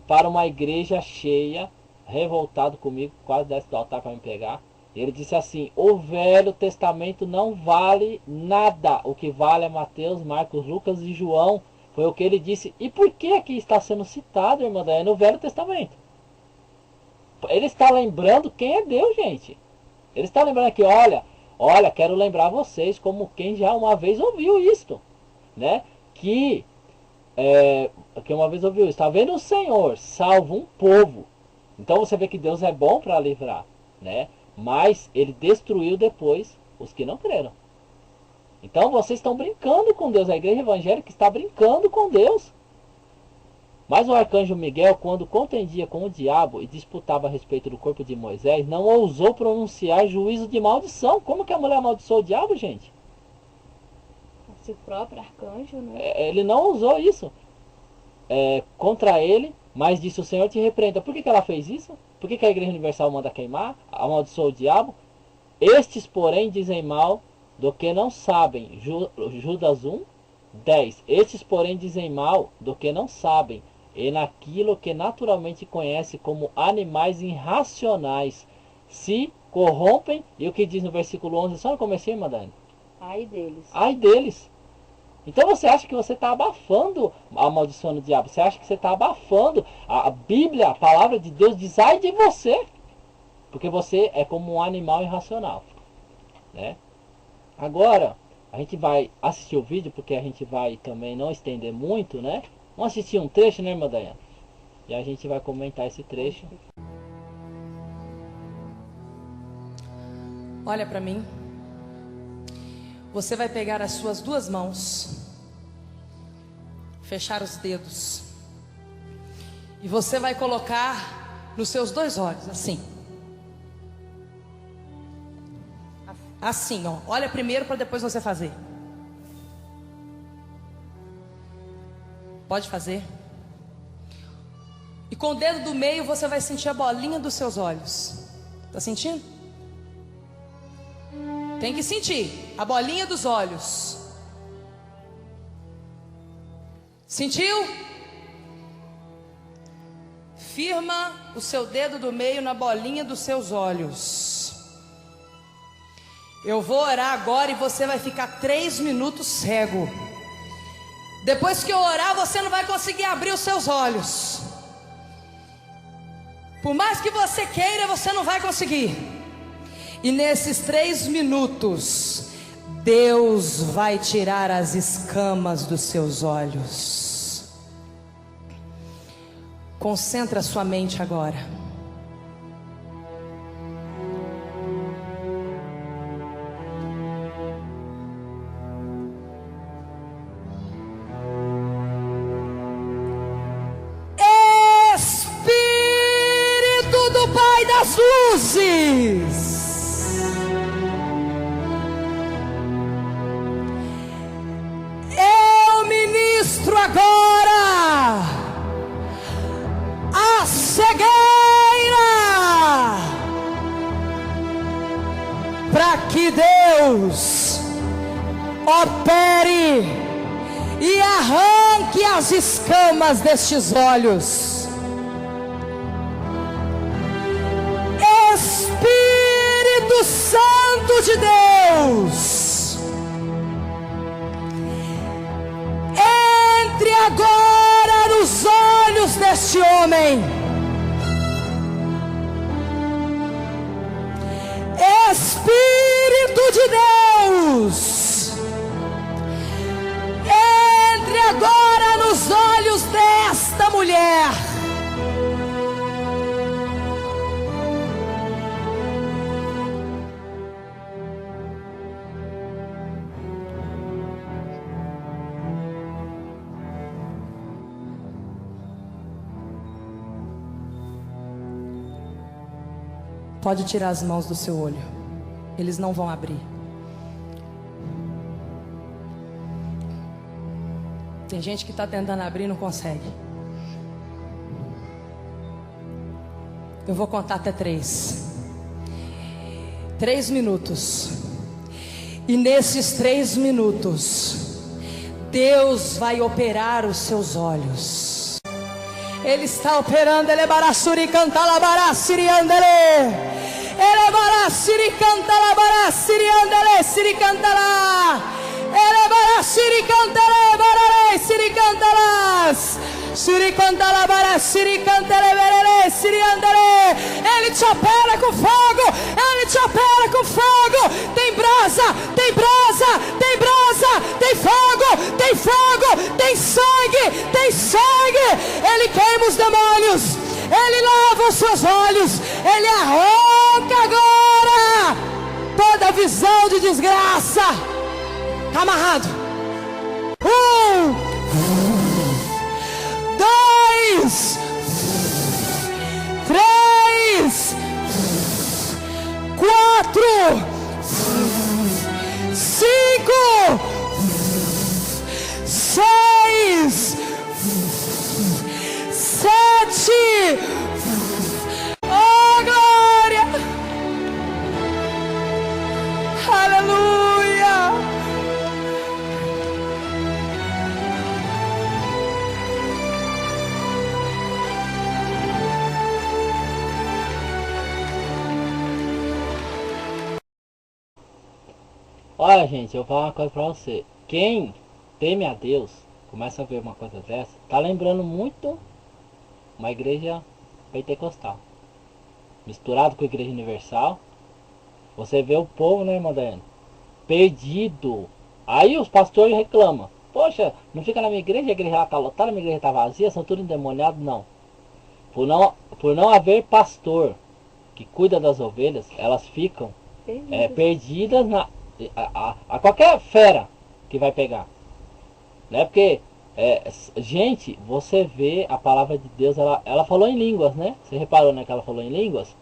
Speaker 1: para uma igreja cheia, revoltado comigo, quase desce do altar para me pegar. Ele disse assim: o Velho Testamento não vale nada. O que vale é Mateus, Marcos, Lucas e João. Foi o que ele disse. E por que aqui está sendo citado, irmã Daé, no Velho Testamento? Ele está lembrando quem é Deus, gente. Ele está lembrando aqui, olha, quero lembrar vocês como quem já uma vez ouviu isto, né? Que uma vez ouviu isso. Está vendo o Senhor salva um povo. Então você vê que Deus é bom para livrar, né? Mas ele destruiu depois os que não creram. Então vocês estão brincando com Deus. A igreja evangélica está brincando com Deus. Mas o arcanjo Miguel, quando contendia com o diabo e disputava a respeito do corpo de Moisés, não ousou pronunciar juízo de maldição. Como que a mulher amaldiçoou o diabo, gente?
Speaker 2: O próprio arcanjo, né?
Speaker 1: Ele não ousou isso contra ele, mas disse: o Senhor te repreenda. Por que ela fez isso? Por que a Igreja Universal manda queimar? Amaldiçoou o diabo? Estes, porém, dizem mal do que não sabem. Judas 1, 10. Estes, porém, dizem mal do que não sabem, e naquilo que naturalmente conhece como animais irracionais, se corrompem. E o que diz no versículo 11, só no comecinho, Madane?
Speaker 2: Ai deles.
Speaker 1: Ai deles. Então você acha que você está abafando a maldição do diabo. Você acha que você está abafando. A Bíblia, a palavra de Deus diz: ai de você. Porque você é como um animal irracional, né? Agora, a gente vai assistir o vídeo, porque a gente vai também não estender muito, né? Vamos assistir um trecho, né, irmã Daiane? E a gente vai comentar esse trecho.
Speaker 3: Olha para mim. Você vai pegar as suas duas mãos, fechar os dedos, e você vai colocar nos seus dois olhos, assim. Assim, ó. Olha primeiro para depois você fazer. Pode fazer. E com o dedo do meio você vai sentir a bolinha dos seus olhos. Tá sentindo? Tem que sentir a bolinha dos olhos. Sentiu? Firma o seu dedo do meio na bolinha dos seus olhos. Eu vou orar agora e você vai ficar 3 minutos cego. Depois que eu orar, você não vai conseguir abrir os seus olhos. Por mais que você queira, você não vai conseguir. E nesses 3 minutos, Deus vai tirar as escamas dos seus olhos. Concentra sua mente agora. Espírito do Pai das Luzes, eu ministro agora a cegueira, para que Deus opere e arranque as escamas destes olhos. Espírito Santo de Deus, entre agora nos olhos deste homem. Espírito de Deus, entre agora nos olhos desta mulher. Pode tirar as mãos do seu olho. Eles não vão abrir. Tem gente que está tentando abrir e não consegue. Eu vou contar até 3. 3 minutos. E nesses 3 minutos, Deus vai operar os seus olhos. Ele está operando. Ele barassuri canta la siriandele. Ele barassuri canta la siriandele siri canta la. Ele barassuri canta la barare siri canta las. Siri canta la barassuri canta le verere siriandele. Ele te opera com fogo. Ele te opera com fogo. Tem brasa, tem brasa, tem brasa, tem fogo, tem fogo, tem sangue, tem sangue. Ele queima os demônios. Ele lava os seus olhos. Ele arranca agora toda visão de desgraça. Está amarrado. 1, 2, 3, 4, 5, 6, 7. Oh, glória! Aleluia!
Speaker 1: Olha, gente, eu vou falar uma coisa pra você. Quem teme a Deus, começa a ver uma coisa dessa, tá lembrando muito uma igreja pentecostal misturado com a igreja universal. Você vê o povo, né, irmã Daiane, perdido. Aí os pastores reclamam: poxa, não fica na minha igreja, a igreja lá tá lotada, a minha igreja tá vazia, são tudo endemoniados. Não. Por não haver pastor que cuida das ovelhas, elas ficam perdidas a qualquer fera que vai pegar, né? Porque gente, você vê a palavra de Deus, ela falou em línguas, né? Você reparou, né, que ela falou em línguas?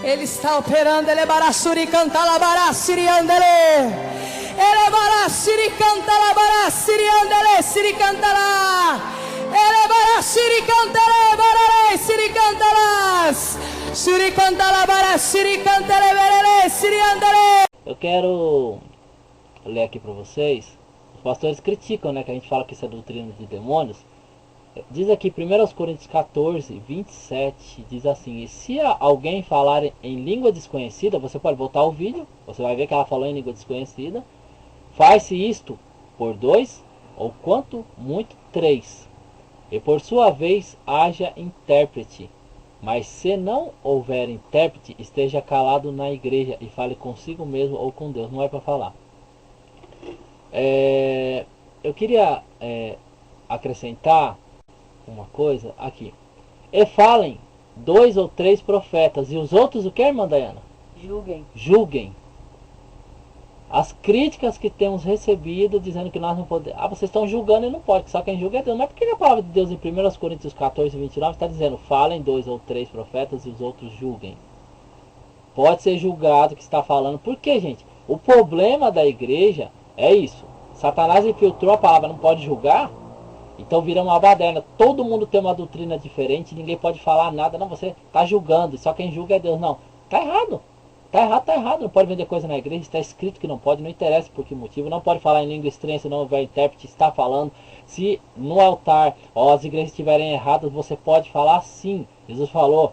Speaker 3: Ele está operando. Ele barassuri canta la barassiri andele. Ele barassiri canta la barassiri andele siri canta la. Ele barassiri canta la barare siri canta las. Siri canta la barassiri canta le verere siri andele.
Speaker 1: Eu quero ler aqui para vocês. Os pastores criticam, né, que a gente fala que isso é doutrina de demônios. Diz aqui, 1 Coríntios 14, 27, diz assim: e se alguém falar em língua desconhecida, você pode voltar ao vídeo, você vai ver que ela falou em língua desconhecida. Faz-se isto por 2, ou quanto muito 3. E por sua vez haja intérprete. Mas se não houver intérprete, esteja calado na igreja e fale consigo mesmo ou com Deus. Não é para falar. Eu queria acrescentar uma coisa aqui. E falem 2 ou 3 profetas, e os outros o que, irmã Dayana? Julguem. As críticas que temos recebido dizendo que nós não podemos. Vocês estão julgando e não pode, só quem julga é Deus. Mas por que a palavra de Deus em 1 Coríntios 14, 29 está dizendo: falem 2 ou 3 profetas e os outros julguem? Pode ser julgado que está falando. Por quê, gente? O problema da igreja é isso. Satanás infiltrou a palavra, não pode julgar. Então vira uma baderna. Todo mundo tem uma doutrina diferente, ninguém pode falar nada. Não, você está julgando, só quem julga é Deus. Não, está errado. Está errado, não pode vender coisa na igreja, está escrito que não pode, não interessa por que motivo, não pode falar em língua estranha se não houver intérprete, está falando. Se no altar as igrejas estiverem erradas, você pode falar sim. Jesus falou,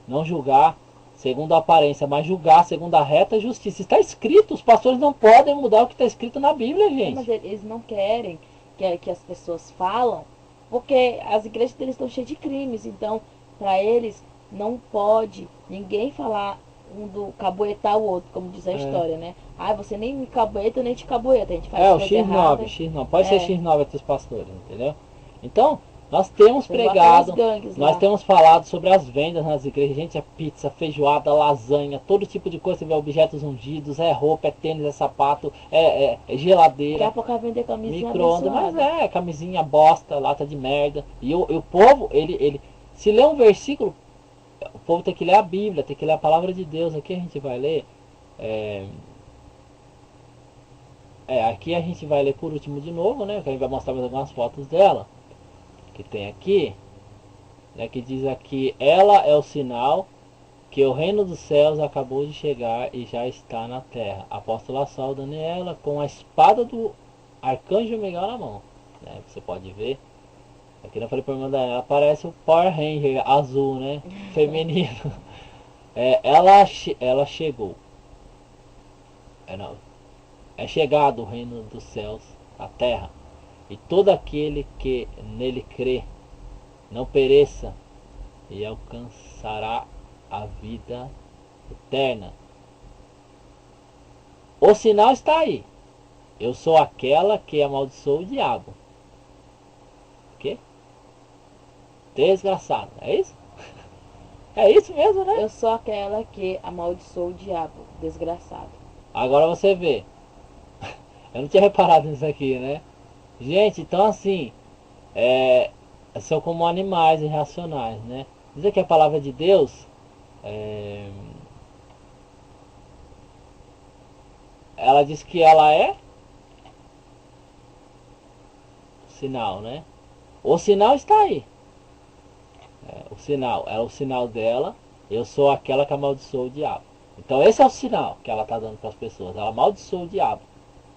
Speaker 1: não julgar segundo a aparência, mas julgar segundo a reta justiça. Está escrito, os pastores não podem mudar o que está escrito na Bíblia, gente.
Speaker 2: Mas eles não querem que as pessoas falam, porque as igrejas deles estão cheias de crimes, então para eles não pode ninguém falar um do caboetar o outro, como diz a história, né? Você nem me caboeta, nem te caboeta. A gente faz
Speaker 1: o X9. Pode ser X9 entre os pastores, entendeu? Então, nós temos pregado, nós temos falado sobre as vendas nas igrejas. Gente, é pizza, feijoada, lasanha, todo tipo de coisa. Você vê objetos ungidos, é roupa, é tênis, é sapato, é geladeira.
Speaker 2: Daqui a pouco vai vender camisinha
Speaker 1: micro-ondas, mas camisinha bosta, lata de merda. E o povo, ele se lê um versículo, o povo tem que ler a Bíblia, tem que ler a palavra de Deus. Aqui a gente vai ler. Aqui a gente vai ler por último de novo, né? Que a gente vai mostrar mais algumas fotos dela. Que tem aqui. Né, que diz aqui: ela é o sinal que o reino dos céus acabou de chegar e já está na terra. Apóstola Saulo Daniela com a espada do arcanjo Miguel na mão. Né, você pode ver. Aqui eu falei para irmã Daniela, parece o Power Ranger azul, né? Feminino. Ela chegou. É chegado o reino dos céus à terra. E todo aquele que nele crê não pereça e alcançará a vida eterna. O sinal está aí. Eu sou aquela que amaldiçoou o diabo. O quê? Desgraçado, é isso? É isso mesmo, né?
Speaker 2: Eu sou aquela que amaldiçoou o diabo, desgraçado.
Speaker 1: Agora você vê. Eu não tinha reparado nisso aqui, né? Gente, então assim, são como animais irracionais, né? Diz aqui a palavra de Deus, ela diz que ela é sinal, né? O sinal está aí. O sinal dela, eu sou aquela que amaldiçoou o diabo. Então esse é o sinal que ela está dando para as pessoas. Ela amaldiçoou o diabo.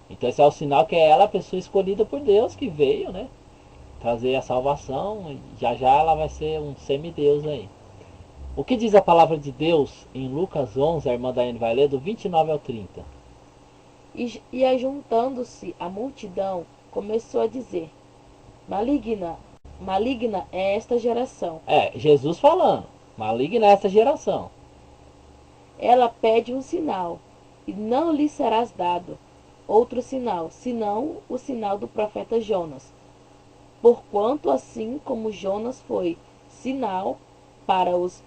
Speaker 1: Então esse é o sinal que ela é a pessoa escolhida por Deus, que veio, né, trazer a salvação. E já ela vai ser um semideus aí. O que diz a palavra de Deus em Lucas 11, a irmã Daiane vai ler do 29 ao 30.
Speaker 2: E ajuntando-se a multidão, começou a dizer: maligna é esta geração.
Speaker 1: Jesus falando, maligna é esta geração.
Speaker 2: Ela pede um sinal, e não lhe serás dado outro sinal, senão o sinal do profeta Jonas. Porquanto assim como Jonas foi sinal para os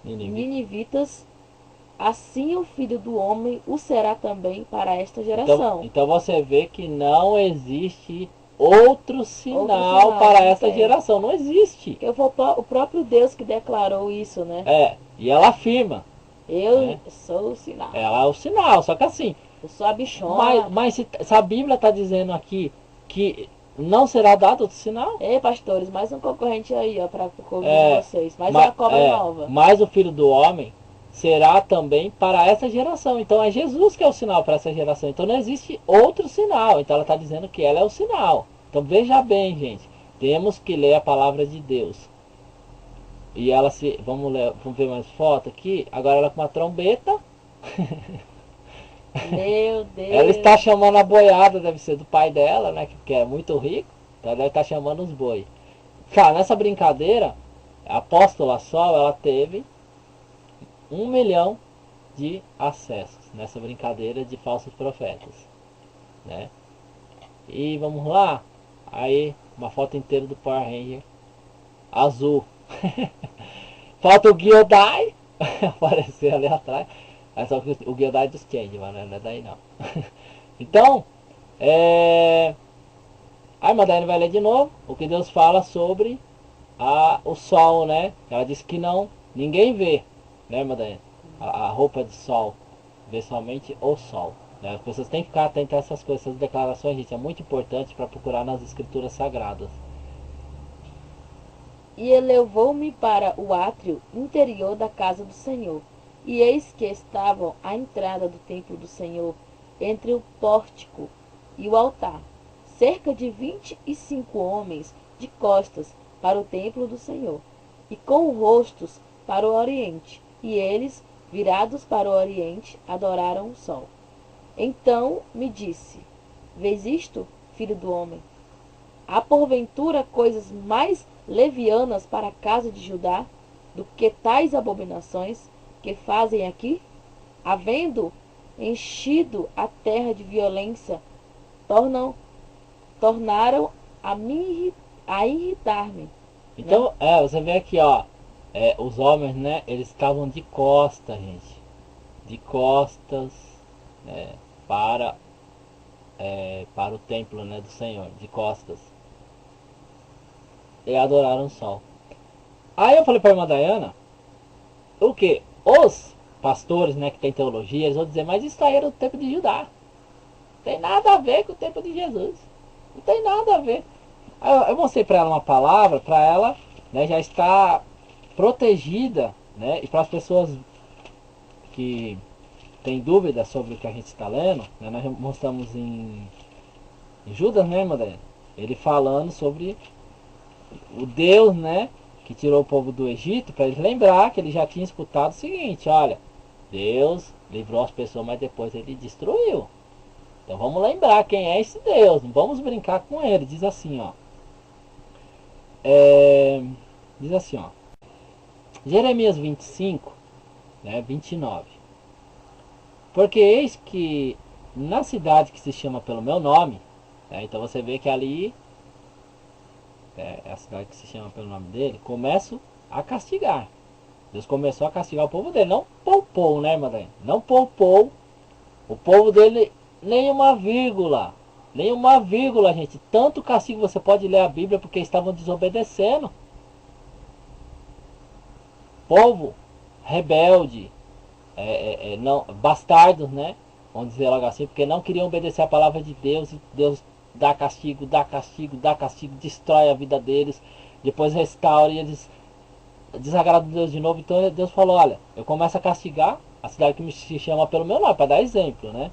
Speaker 2: ninivitas, assim o Filho do Homem o será também para esta geração.
Speaker 1: Então você vê que não existe outro sinal para essa geração. Não existe.
Speaker 2: O próprio Deus que declarou isso, né?
Speaker 1: E ela afirma.
Speaker 2: Eu sou o sinal.
Speaker 1: Ela é o sinal, só que assim...
Speaker 2: Eu sou a bichona.
Speaker 1: Mas se a Bíblia está dizendo aqui que não será dado outro sinal...
Speaker 2: Pastores, mais um concorrente aí, ó, para cobrir vocês. Mais uma cobra nova.
Speaker 1: Mas o Filho do Homem será também para essa geração. Então é Jesus que é o sinal para essa geração. Então não existe outro sinal. Então ela está dizendo que ela é o sinal. Então veja bem, gente. Temos que ler a palavra de Deus. E ela se... Vamos ver mais foto aqui. Agora ela com uma trombeta.
Speaker 2: Meu Deus.
Speaker 1: Ela está chamando a boiada, deve ser do pai dela, né? Que é muito rico. Então ela deve estar chamando os boi. Cara, nessa brincadeira, a Apóstola Sol, ela teve 1 milhão de acessos nessa brincadeira de falsos profetas, né? E vamos lá. Aí, uma foto inteira do Power Ranger azul. Falta o Giodai aparecer ali atrás. É só que o Giodai é dos Changeman, né? Não é daí não. Então, aí Madalena vai ler de novo o que Deus fala sobre o sol, né? Ela disse que não, ninguém vê, né, Madalena? A roupa de sol, vê somente o sol, né? As pessoas têm que ficar atentas a essas coisas, essas declarações, gente, é muito importante para procurar nas escrituras sagradas.
Speaker 2: E ele levou-me para o átrio interior da casa do Senhor. E eis que estavam à entrada do templo do Senhor, entre o pórtico e o altar, cerca de 25 homens de costas para o templo do Senhor, e com rostos para o oriente. E eles, virados para o oriente, adoraram o sol. Então me disse: vês isto, filho do homem? Há porventura coisas mais levianas para a casa de Judá do que tais abominações que fazem aqui? Havendo enchido a terra de violência, tornaram a irritar-me.
Speaker 1: Então, você vê aqui, ó, os homens, né, eles estavam de costas, gente, de costas, né, para o templo, né, do Senhor, de costas, e adoraram o sol. Aí eu falei para a irmã Dayana, o que? Os pastores, né, que tem teologia, eles vão dizer, mas isso aí era o tempo de Judá, não tem nada a ver com o tempo de Jesus, não tem nada a ver. Aí eu mostrei para ela uma palavra, para ela, né, já estar protegida, né, e para as pessoas que têm dúvidas sobre o que a gente está lendo, né, nós mostramos em Judas, né, irmã Dayana? Ele falando sobre o Deus, né, que tirou o povo do Egito, para eles lembrar que ele já tinha escutado o seguinte: olha, Deus livrou as pessoas, mas depois ele destruiu. Então vamos lembrar quem é esse Deus, não vamos brincar com ele. Diz assim, ó. Diz assim, ó. Jeremias 25, né, 29. Porque eis que na cidade que se chama pelo meu nome, né, então você vê que ali é a cidade que se chama pelo nome dele, começo a castigar. Deus começou a castigar o povo dele, não poupou, né, irmã Dayana? Não poupou o povo dele nenhuma vírgula, gente. Tanto castigo, você pode ler a Bíblia, porque estavam desobedecendo. Povo rebelde, não, bastardos, né? Vamos dizer logo assim, porque não queriam obedecer a palavra de Deus, e Deus dá castigo, destrói a vida deles, depois restaura e eles desagradam Deus de novo. Então Deus falou: olha, eu começo a castigar a cidade que se chama pelo meu nome, para dar exemplo, né?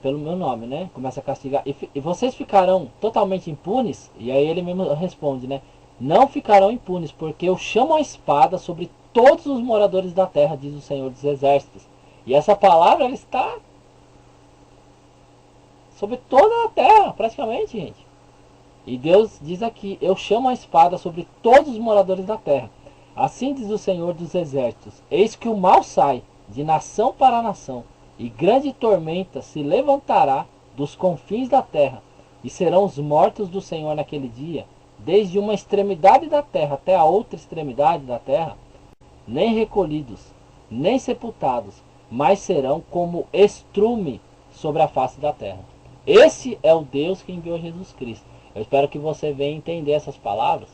Speaker 1: Pelo meu nome, né? Começa a castigar, e vocês ficarão totalmente impunes. E aí ele mesmo responde, né? Não ficarão impunes, porque eu chamo a espada sobre todos os moradores da terra, diz o Senhor dos Exércitos. E essa palavra, ela está sobre toda a terra, praticamente, gente. E Deus diz aqui: eu chamo a espada sobre todos os moradores da terra. Assim diz o Senhor dos Exércitos: eis que o mal sai de nação para nação, e grande tormenta se levantará dos confins da terra, e serão os mortos do Senhor naquele dia, desde uma extremidade da terra até a outra extremidade da terra, nem recolhidos, nem sepultados, mas serão como estrume sobre a face da terra. Esse é o Deus que enviou Jesus Cristo. Eu espero que você venha entender essas palavras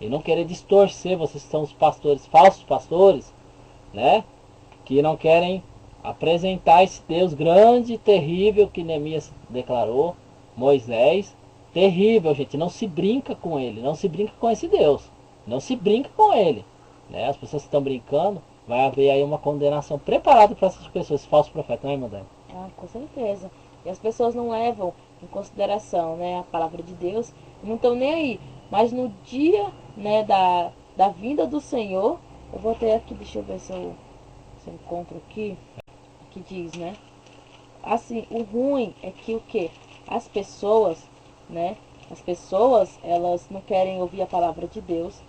Speaker 1: e não querer distorcer. Vocês são os pastores, falsos pastores, né? Que não querem apresentar esse Deus grande e terrível que Neemias declarou, Moisés. Terrível, gente. Não se brinca com ele, não se brinca com esse Deus, não se brinca com ele, né? As pessoas estão brincando vai haver aí uma condenação preparada para essas pessoas, falsos profetas, não é, irmã Dani?
Speaker 2: Ah, com certeza. E as pessoas não levam em consideração, né, a palavra de Deus, não estão nem aí. Mas no dia, né, da vinda do Senhor, eu vou ter aqui, deixa eu ver se eu encontro aqui, que diz, né? Assim, o ruim é que o quê? As pessoas, né? As pessoas, elas não querem ouvir a palavra de Deus.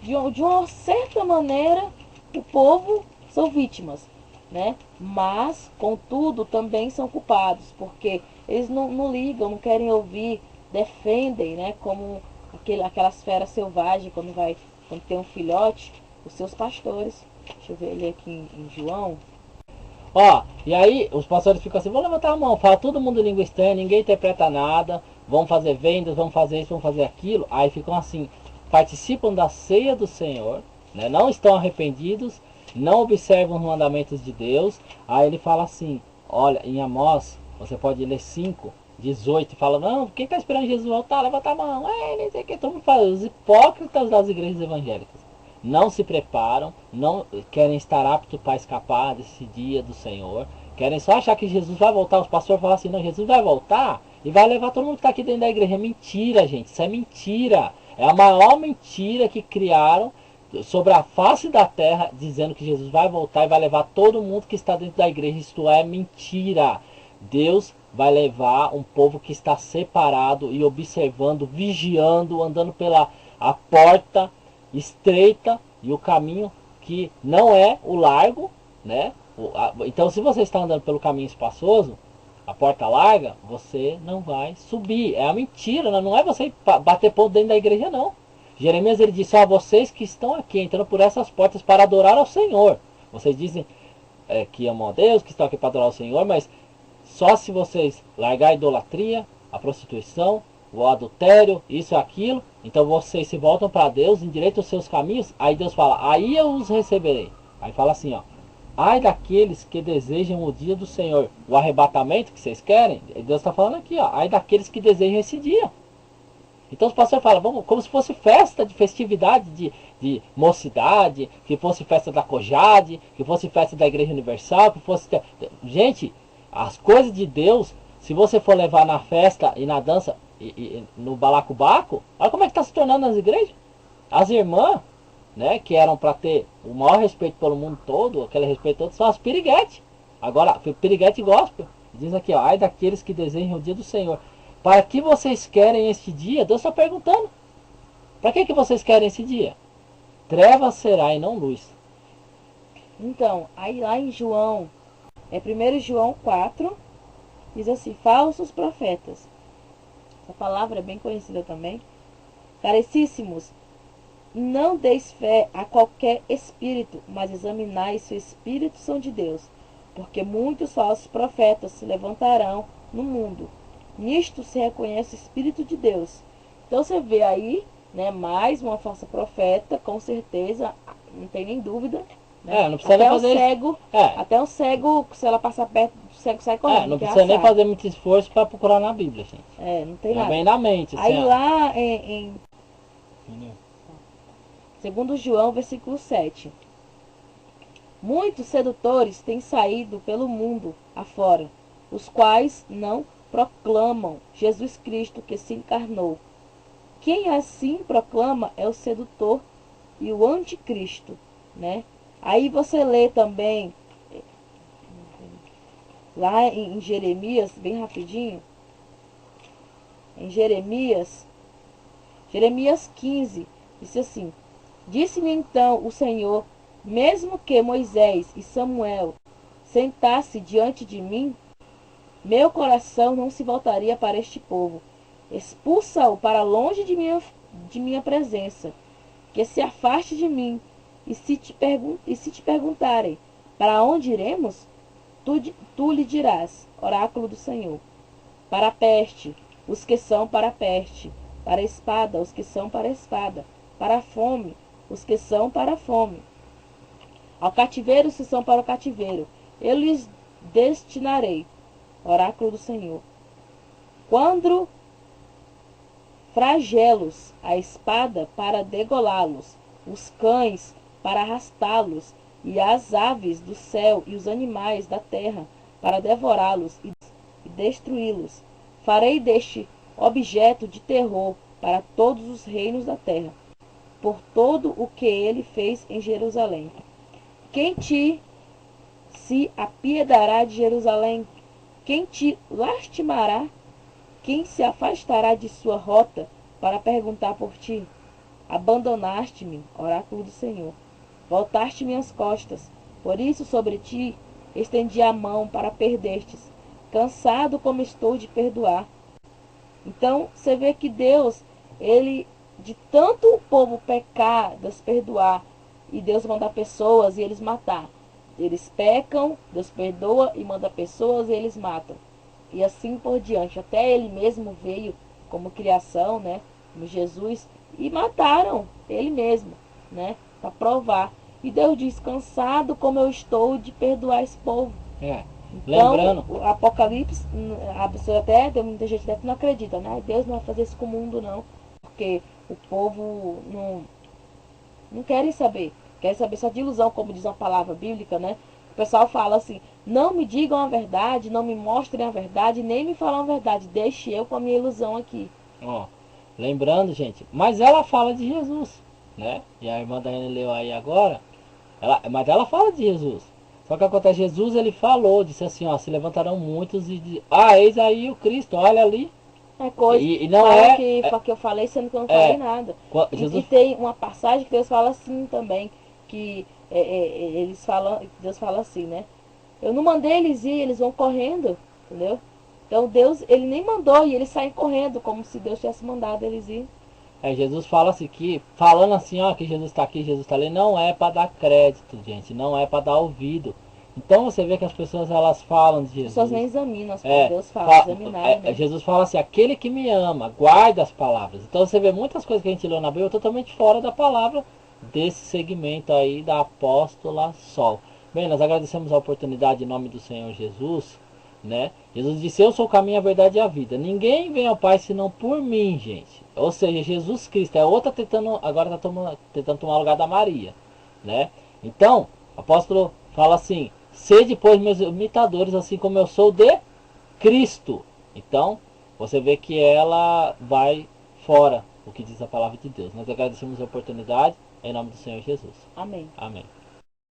Speaker 2: De uma certa maneira, o povo são vítimas, né? Mas, contudo, também são culpados, porque eles não ligam, não querem ouvir, defendem, né? Como aquelas feras selvagens, quando tem um filhote, os seus pastores. Deixa eu ver ele aqui em João.
Speaker 1: Ó, e aí os pastores ficam assim, vão levantar a mão, fala todo mundo língua estranha, ninguém interpreta nada, vão fazer vendas, vão fazer isso, vão fazer aquilo. Aí ficam assim, participam da ceia do Senhor, né? Não estão arrependidos, não observam os mandamentos de Deus. Aí ele fala assim, olha, em Amós, você pode ler 5:18, e fala, não, quem está esperando Jesus voltar, levanta a mão, nem sei o que, todo mundo fala, os hipócritas das igrejas evangélicas. Não se preparam, não querem estar aptos para escapar desse dia do Senhor, querem só achar que Jesus vai voltar. Os pastores falam assim, não, Jesus vai voltar e vai levar todo mundo que está aqui dentro da igreja. É mentira, gente, isso é mentira. É a maior mentira que criaram sobre a face da terra, dizendo que Jesus vai voltar e vai levar todo mundo que está dentro da igreja. Isto é mentira. Deus vai levar um povo que está separado e observando, vigiando, andando pela a porta estreita e o caminho que não é o largo, né? Então, se você está andando pelo caminho espaçoso, a porta larga, você não vai subir. É a mentira, não é você bater ponto dentro da igreja, não. Jeremias ele disse, vocês que estão aqui entrando por essas portas para adorar ao Senhor. Vocês dizem que amam a Deus, que estão aqui para adorar ao Senhor, mas só se vocês largar a idolatria, a prostituição, o adultério, isso e aquilo, então vocês se voltam para Deus, endireitam os seus caminhos. Aí Deus fala, aí eu os receberei. Aí fala assim, ai daqueles que desejam o dia do Senhor, o arrebatamento que vocês querem. Deus está falando aqui, ai daqueles que desejam esse dia. Então os pastores falam, vamos, como se fosse festa de festividade de mocidade, que fosse festa da Cojade, que fosse festa da Igreja Universal, que fosse... Gente, as coisas de Deus, se você for levar na festa e na dança e no balacobaco, olha como é que está se tornando nas igrejas. As irmãs, né, que eram para ter o maior respeito pelo mundo todo, aquele respeito todo, são as piriguetes. Agora, piriguete gospel. Diz aqui, ai daqueles que desejam o dia do Senhor. Para que vocês querem este dia? Deus está perguntando. Para que vocês querem esse dia? Trevas será e não luz.
Speaker 2: Então, aí lá em João, 1 João 4, diz assim, falsos profetas. Essa palavra é bem conhecida também. Carecíssimos, não deis fé a qualquer espírito, mas examinai se o espírito são de Deus, porque muitos falsos profetas se levantarão no mundo. Nisto se reconhece o Espírito de Deus. Então você vê aí, né, mais uma falsa profeta, com certeza, não tem nem dúvida. Né?
Speaker 1: Não precisa nem fazer
Speaker 2: cego, até um cego, se ela passar perto, o cego sai correndo.
Speaker 1: Não precisa nem fazer muito esforço para procurar na Bíblia, gente.
Speaker 2: Não tem nada.
Speaker 1: Bem na mente.
Speaker 2: Aí lá em 2 João, versículo 7. Muitos sedutores têm saído pelo mundo afora, os quais não proclamam Jesus Cristo que se encarnou. Quem assim proclama é o sedutor e o anticristo, né? Aí você lê também lá em Jeremias, bem rapidinho, em Jeremias 15, diz assim, disse-me então o Senhor, mesmo que Moisés e Samuel sentasse diante de mim, meu coração não se voltaria para este povo. Expulsa-o para longe de minha presença, que se afaste de mim. E se te perguntarem, para onde iremos? Tu lhe dirás, oráculo do Senhor. Para a peste, os que são para a peste. Para a espada, os que são para a espada. Para a fome, os que são para a fome. Ao cativeiro, os que são para o cativeiro. Eu lhes destinarei, oráculo do Senhor. Quando flagelos a espada para degolá-los, os cães para arrastá-los, e as aves do céu e os animais da terra para devorá-los e destruí-los. Farei deste objeto de terror para todos os reinos da terra, por todo o que ele fez em Jerusalém. Quem te se apiedará de Jerusalém? Quem te lastimará? Quem se afastará de sua rota para perguntar por ti? Abandonaste-me, oráculo do Senhor. Voltaste-me as costas. Por isso sobre ti estendi a mão para perder-te. Cansado como estou de perdoar. Então, você vê que Deus, ele, de tanto o povo pecar, Deus perdoar, e Deus mandar pessoas e eles matar. Eles pecam, Deus perdoa e manda pessoas e eles matam. E assim por diante. Até ele mesmo veio como criação, né? Como Jesus, e mataram ele mesmo, né? Para provar. E Deus diz, cansado como eu estou de perdoar esse povo. Então,
Speaker 1: Lembrando,
Speaker 2: o Apocalipse, a pessoa até, muita gente até não acredita, né? Deus não vai fazer isso com o mundo, não. Porque o povo não querem saber. Querem saber só de ilusão, como diz uma palavra bíblica, né? O pessoal fala assim, não me digam a verdade, não me mostrem a verdade, nem me falam a verdade. Deixe eu com a minha ilusão aqui.
Speaker 1: ó, lembrando, gente, mas ela fala de Jesus, né? E a irmã Daiane leu aí agora, mas ela fala de Jesus. Só que acontece, Jesus ele falou, disse assim, ó, se levantarão muitos e eis aí o Cristo, olha ali.
Speaker 2: É coisa
Speaker 1: E não
Speaker 2: fala que eu falei, sendo que eu não falei nada.
Speaker 1: Jesus,
Speaker 2: E tem uma passagem que Deus fala assim também, que eles falam, Deus fala assim, né? Eu não mandei eles ir, eles vão correndo, entendeu? Então Deus, ele nem mandou e eles saem correndo, como se Deus tivesse mandado eles ir.
Speaker 1: Jesus fala assim que, falando assim, ó, que Jesus está aqui, Jesus está ali, não é para dar crédito, gente, não é para dar ouvido. Então você vê que as pessoas elas falam de Jesus.
Speaker 2: As pessoas nem examinam as palavras, Deus fala, examinar, né?
Speaker 1: Jesus fala assim, aquele que me ama, guarda as palavras. Então você vê muitas coisas que a gente leu na Bíblia totalmente fora da palavra desse segmento aí da apóstola Sol. Bem, nós agradecemos a oportunidade em nome do Senhor Jesus, né? Jesus disse, eu sou o caminho, a verdade e a vida. Ninguém vem ao Pai senão por mim, gente. Ou seja, Jesus Cristo é outra agora está tentando tomar o lugar da Maria, né? Então, o apóstolo fala assim, sede, pois, meus imitadores, assim como eu sou de Cristo. Então, você vê que ela vai fora o que diz a palavra de Deus. Nós agradecemos a oportunidade em nome do Senhor Jesus.
Speaker 2: Amém.
Speaker 1: Amém.